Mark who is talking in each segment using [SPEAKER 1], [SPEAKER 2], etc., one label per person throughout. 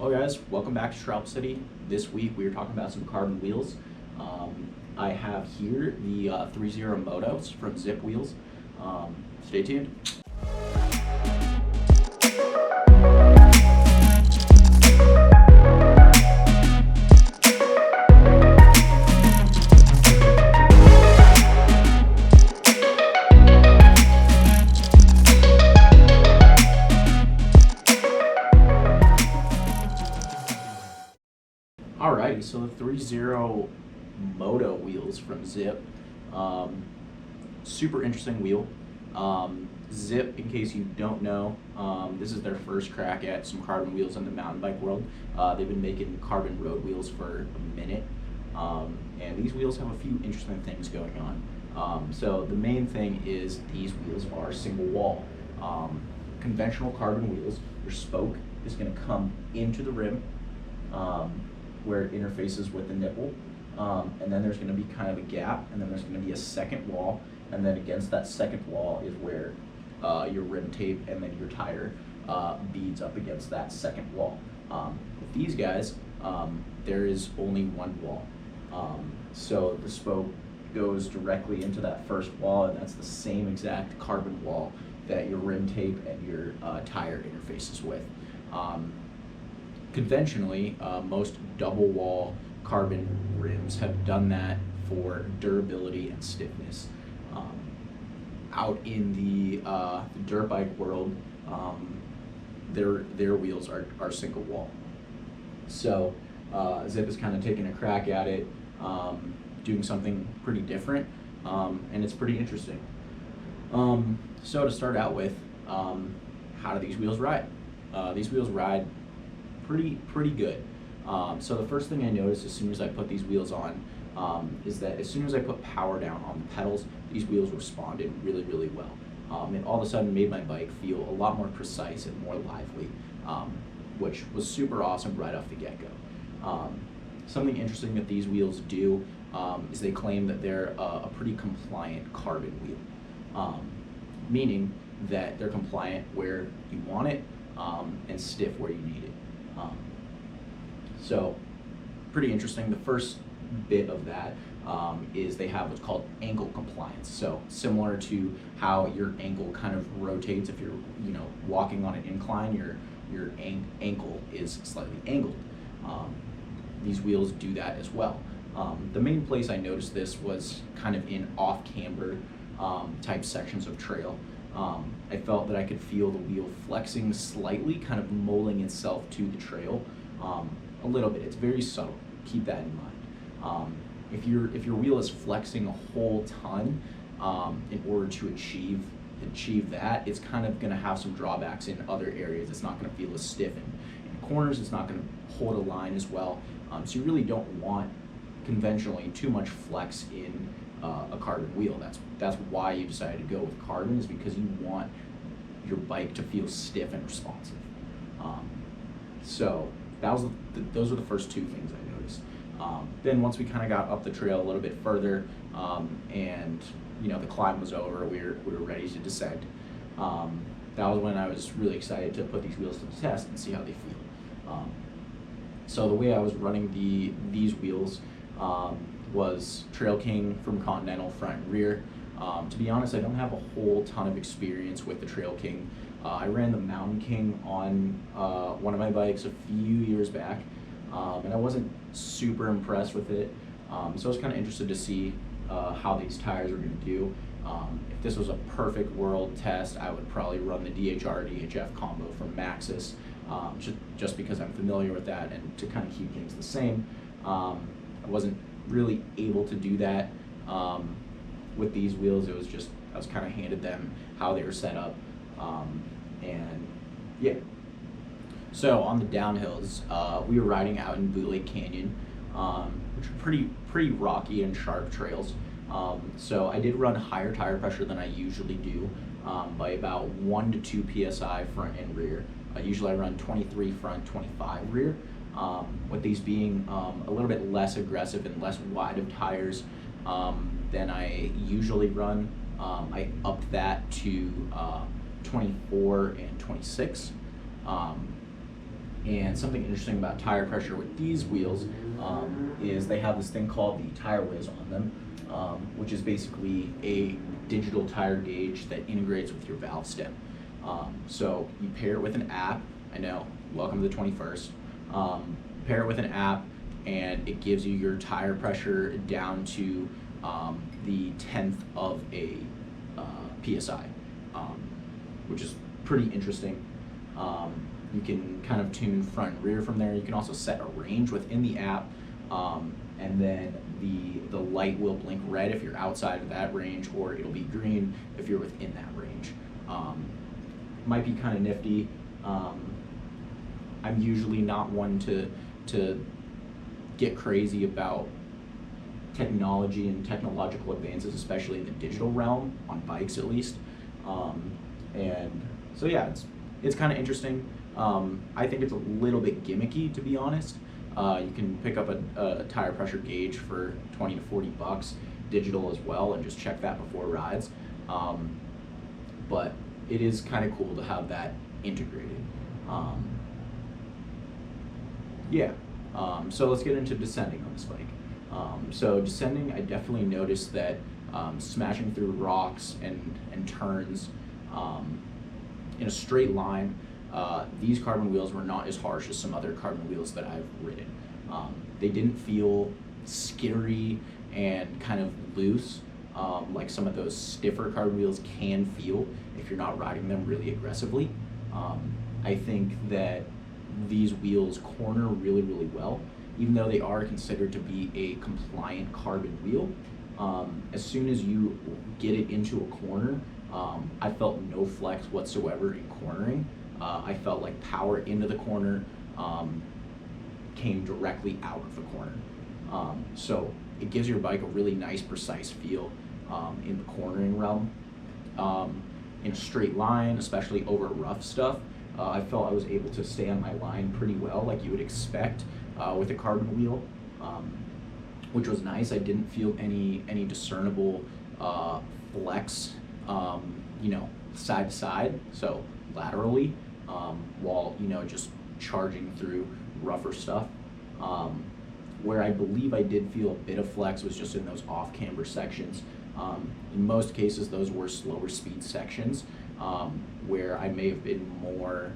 [SPEAKER 1] Well guys, welcome back to Shroud City. This week we are talking about some carbon wheels. I have here the 3.0 Motos from Zipp wheels. Stay tuned. Alrighty, so the 3.0 Moto wheels from Zipp. Super interesting wheel. Zipp, in case you don't know, this is their first crack at some carbon wheels in the mountain bike world. They've been making carbon road wheels for a minute, and these wheels have a few interesting things going on. So the main thing is these wheels are single wall. Conventional carbon wheels, your spoke is going to come into the rim, where it interfaces with the nipple, and then there's going to be kind of a gap, and then there's going to be a second wall, and then against that second wall is where your rim tape and then your tire beads up against that second wall. With these guys, there is only one wall, so the spoke goes directly into that first wall, and that's the same exact carbon wall that your rim tape and your tire interfaces with. Conventionally, most double wall carbon rims have done that for durability and stiffness. Out in the dirt bike world, their wheels are single wall. So Zipp is kind of taking a crack at it, doing something pretty different, and it's pretty interesting. So to start out with, how do these wheels ride? These wheels ride pretty good. So the first thing I noticed as soon as I put these wheels on is that as soon as I put power down on the pedals, these wheels responded really well. It all of a sudden made my bike feel a lot more precise and more lively, which was super awesome right off the get-go. Something interesting that these wheels do is they claim that they're a pretty compliant carbon wheel, meaning that they're compliant where you want it and stiff where you need it. So pretty interesting. The first bit of that is they have what's called ankle compliance. So similar to how your ankle kind of rotates if you're walking on an incline, your ankle is slightly angled. These wheels do that as well. The main place I noticed this was kind of in off-camber type sections of trail. I felt that I could feel the wheel flexing slightly, kind of molding itself to the trail a little bit. It's very subtle. Keep that in mind. If your wheel is flexing a whole ton in order to achieve that, it's kind of going to have some drawbacks in other areas. It's not going to feel as stiff in corners. It's not going to hold a line as well. So you really don't want conventionally too much flex in a carbon wheel. That's why you decided to go with carbon, is because you want your bike to feel stiff and responsive. So those were the first two things I noticed. Then once we kind of got up the trail a little bit further, and the climb was over, we were ready to descend. That was when I was really excited to put these wheels to the test and see how they feel. So the way I was running these wheels was Trail King from Continental front and rear. To be honest, I don't have a whole ton of experience with the Trail King. I ran the Mountain King on one of my bikes a few years back, and I wasn't super impressed with it. So I was kind of interested to see how these tires were going to do. If this was a perfect world test, I would probably run the DHR-DHF combo from Maxxis, just because I'm familiar with that and to kind of keep things the same. I wasn't really able to do that with these wheels. It was just, I was kind of handed them how they were set up, and yeah. So on the downhills, we were riding out in Boot Lake Canyon, which are pretty rocky and sharp trails. So I did run higher tire pressure than I usually do, by about 1 to 2 psi front and rear. Usually I run 23 front, 25 rear. With these being a little bit less aggressive and less wide of tires than I usually run, I upped that to 24 and 26. And something interesting about tire pressure with these wheels is they have this thing called the tire whiz on them, which is basically a digital tire gauge that integrates with your valve stem. So you pair it with an app. I know, welcome to the 21st. Pair it with an app, and it gives you your tire pressure down to the 10th of a PSI, which is pretty interesting. You can kind of tune front and rear from there. You can also set a range within the app, and then the light will blink red if you're outside of that range, or it'll be green if you're within that range. Might be kind of nifty. I'm usually not one to get crazy about technology and technological advances, especially in the digital realm, on bikes at least. And so yeah, it's kind of interesting. I think it's a little bit gimmicky, to be honest. You can pick up a tire pressure gauge for 20 to 40 bucks, digital as well, and just check that before rides. But it is kind of cool to have that integrated. So let's get into descending on this bike. So descending, I definitely noticed that smashing through rocks and turns in a straight line, these carbon wheels were not as harsh as some other carbon wheels that I've ridden. They didn't feel skittery and kind of loose like some of those stiffer carbon wheels can feel if you're not riding them really aggressively. I think that these wheels corner really, really well, even though they are considered to be a compliant carbon wheel. As soon as you get it into a corner, I felt no flex whatsoever in cornering. I felt like power into the corner came directly out of the corner. So it gives your bike a really nice, precise feel in the cornering realm. In a straight line, especially over rough stuff, I felt I was able to stay on my line pretty well, like you would expect with a carbon wheel, which was nice. I didn't feel any discernible flex, side to side, so laterally, while just charging through rougher stuff. Where I believe I did feel a bit of flex was just in those off-camber sections. In most cases, those were slower speed sections, where I may have been more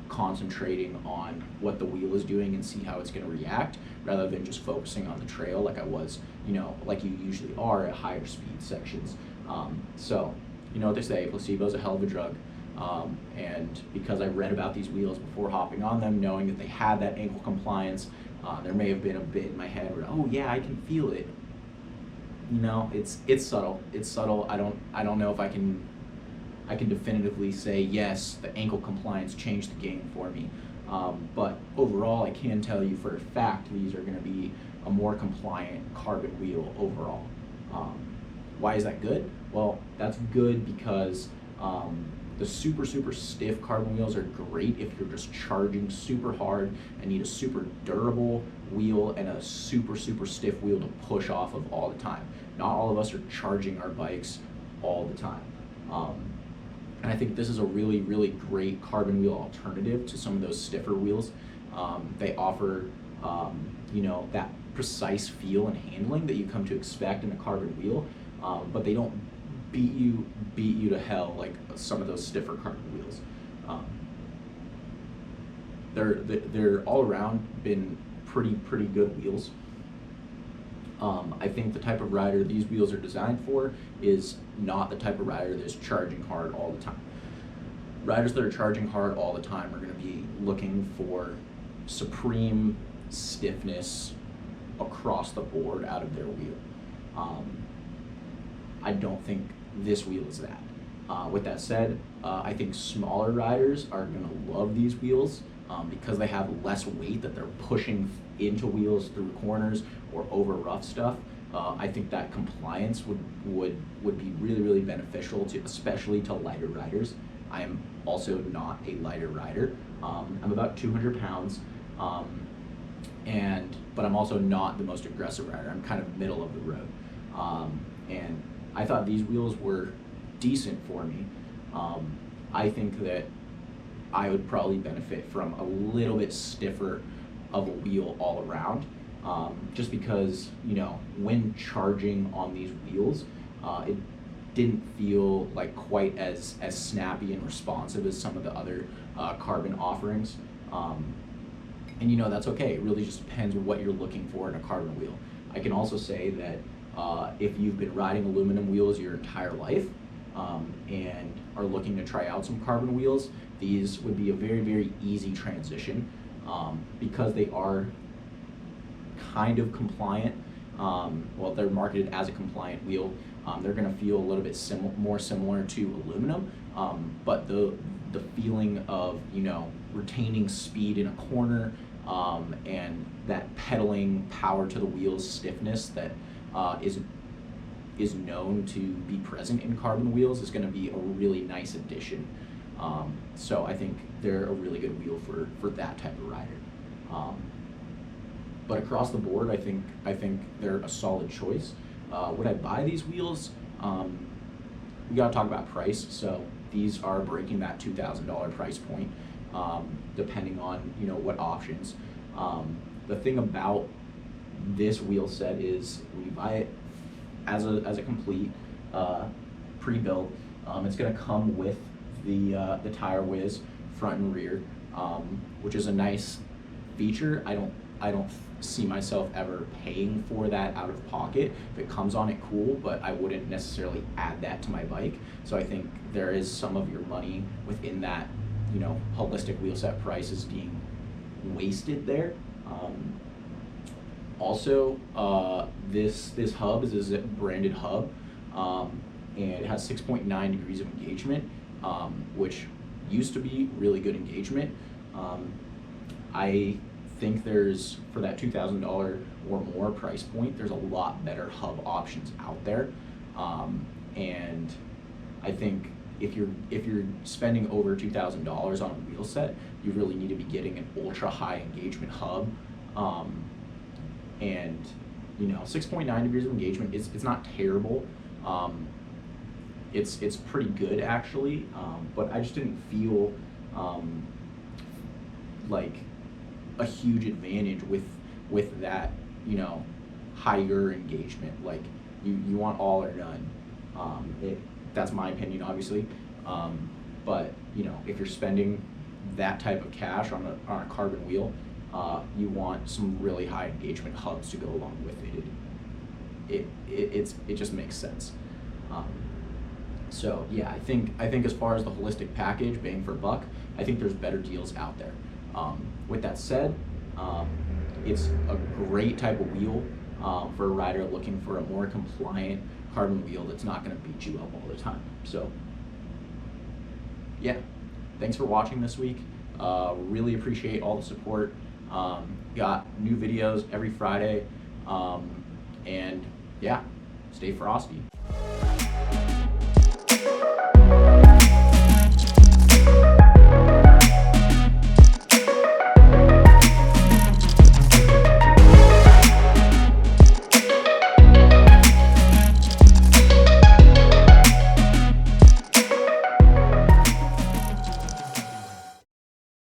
[SPEAKER 1] concentrating on what the wheel is doing and see how it's going to react, rather than just focusing on the trail like I was, like you usually are at higher speed sections. So, you know what they say, placebo's a hell of a drug. And because I read about these wheels before hopping on them, knowing that they had that ankle compliance, there may have been a bit in my head where, oh yeah, I can feel it. It's subtle. It's subtle. I don't know if I can definitively say yes, the ankle compliance changed the game for me. But overall, I can tell you for a fact these are going to be a more compliant carbon wheel overall. Why is that good? Well, that's good because the super stiff carbon wheels are great if you're just charging super hard and need a super durable wheel and a super stiff wheel to push off of all the time. Not all of us are charging our bikes all the time. And I think this is a really great carbon wheel alternative to some of those stiffer wheels. They offer that precise feel and handling that you come to expect in a carbon wheel, but they don't beat you to hell like some of those stiffer carbon wheels. They're all around been pretty good wheels. I think the type of rider these wheels are designed for is not the type of rider that is charging hard all the time. Riders that are charging hard all the time are going to be looking for supreme stiffness across the board out of their wheel. I don't think this wheel is that. With that said, I think smaller riders are going to love these wheels because they have less weight that they're pushing into wheels through corners or over rough stuff. I think that compliance would be really beneficial to, especially to lighter riders. I am also not a lighter rider. I'm about 200 pounds, but I'm also not the most aggressive rider. I'm kind of middle of the road. And I thought these wheels were decent for me. I think that I would probably benefit from a little bit stiffer of a wheel all around, just because, you know, when charging on these wheels, it didn't feel like quite as snappy and responsive as some of the other carbon offerings. And you know, that's okay. It really just depends on what you're looking for in a carbon wheel. I can also say that if you've been riding aluminum wheels your entire life, and are looking to try out some carbon wheels, these would be a very, very easy transition, because they are kind of compliant. Well, they're marketed as a compliant wheel. They're going to feel a little bit more similar to aluminum, but the feeling of, you know, retaining speed in a corner, and that pedaling power to the wheels stiffness that is known to be present in carbon wheels is going to be a really nice addition. So I think they're a really good wheel for that type of rider. But across the board, I think they're a solid choice. Would I buy these wheels? We got to talk about price. So these are breaking that $2,000 price point, depending on, you know, what options. The thing about this wheel set is when you buy it as a complete pre-built, it's going to come with the tire whiz front and rear, which is a nice feature. I don't see myself ever paying for that out of pocket. If it comes on it, cool, but I wouldn't necessarily add that to my bike. So I think there is some of your money within that, you know, holistic wheel set price is being wasted there. Also, this hub is a Zipp branded hub, and it has 6.9 degrees of engagement, which used to be really good engagement. I think there's, for that $2,000 or more price point, there's a lot better hub options out there, and I think if you're spending over $2,000 on a wheel set, you really need to be getting an ultra high engagement hub. And you know, 6.9 degrees of engagement it's not terrible. It's pretty good actually, but I just didn't feel like a huge advantage with that, you know, higher engagement. Like you want all or none. That's my opinion, obviously. But you know, if you're spending that type of cash on a carbon wheel, you want some really high engagement hubs to go along with it. It just makes sense. So yeah, I think as far as the holistic package, bang for buck, I think there's better deals out there. With that said, it's a great type of wheel for a rider looking for a more compliant carbon wheel that's not going to beat you up all the time. So yeah, thanks for watching this week. Really appreciate all the support. Got new videos every Friday, and yeah, stay frosty.